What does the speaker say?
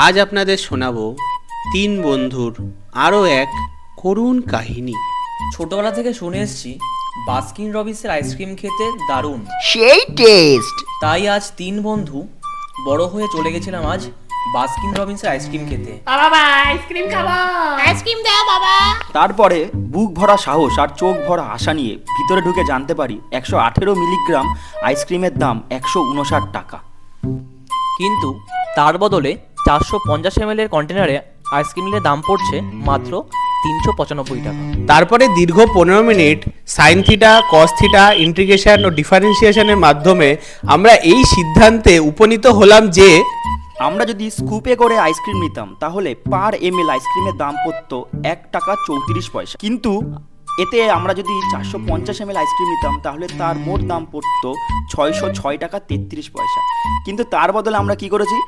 আজ আপনাদের শোনাবো তিন বন্ধুর আরও এক করুণ কাহিনী। ছোটবেলা থেকে শুনে এসেছি বাস্কিন রবিন্সের আইসক্রিম খেতে দারুণ। সেই টেস্ট। তাই আজ তিন বন্ধু বড় হয়ে চলে গেছিলাম আজ বাস্কিন রবিন্সের আইসক্রিম খেতে। বাবা আইসক্রিম খাবো, আইসক্রিম দাও বাবা। তারপরে বুক ভরা সাহস আর চোখ ভরা আশা নিয়ে ভিতরে ঢুকে জানতে পারি 118 মিলিগ্রাম আইসক্রিমের দাম 159 টাকা। কিন্তু তার বদলে 450 ml এর কন্টেনারে আইসক্রিমের দাম পড়ছে মাত্র 395 টাকা। তারপরে দীর্ঘ 15 minute sine theta, cos theta, integration ও ডিফারেন্সিয়েশনের মাধ্যমে আমরা এই সিদ্ধান্তে উপনীত হলাম যে আমরা যদি স্কুপে করে আইসক্রিম নিতাম তাহলে পার ml আইসক্রিমের দাম পড়তো 1 টাকা 34 পয়সা। কিন্তু এতে আমরা যদি 450 ml আইসক্রিম নিতাম তাহলে তার মোট দাম পড়তো 606 টাকা 33 পয়সা। কিন্তু তার বদলে আমরা কি করেছি,